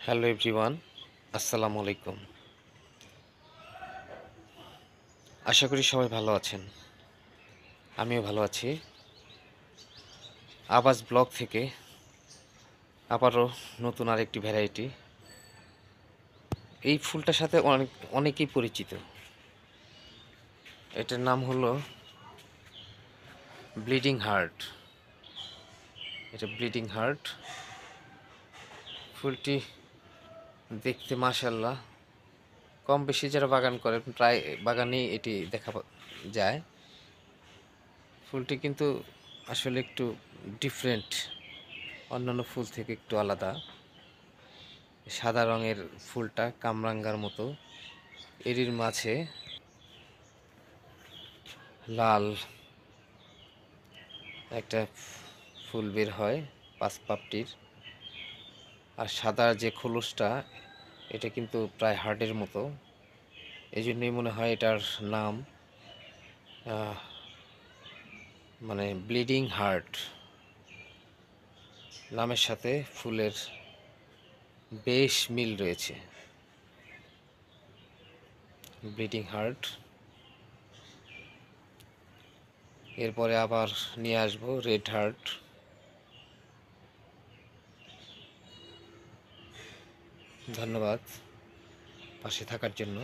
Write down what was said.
Hello everyone, আসসালামু আলাইকুম। আশা করি সবাই ভালো আছেন। আমিও ভালো আছি। আবাজ ব্লগ থেকে আবারও নতুন আরেকটি ভ্যারাইটি। এই ফুলটার সাথে অনেকেই পরিচিত। এটার নাম হলো ব্লিডিং হার্ট। এটা ব্লিডিং হার্ট। ফুলটি দেখতে মাশাআল্লাহ, কম বেশি যারা বাগান করে প্রায় বাগানেই এটি দেখা যায়। ফুলটি কিন্তু আসলে একটু ডিফারেন্ট, অন্যান্য ফুল থেকে একটু আলাদা। সাদা রঙের ফুলটা কামরাঙ্গার মতো, এরই মাঝে লাল একটা ফুল বের হয় পাঁচ পাপড়ির। আর সাদা যে খোলসটা, এটা কিন্তু প্রায় হার্টের মতো। এই জন্যই মনে হয় এটার নাম মানে ব্লিডিং হার্ট। নামের সাথে ফুলের বেশ মিল রয়েছে। Bleeding heart. এরপরে আবার নিয়ে আসবো রেড হার্ট। ধন্যবাদ পাশে থাকার জন্য।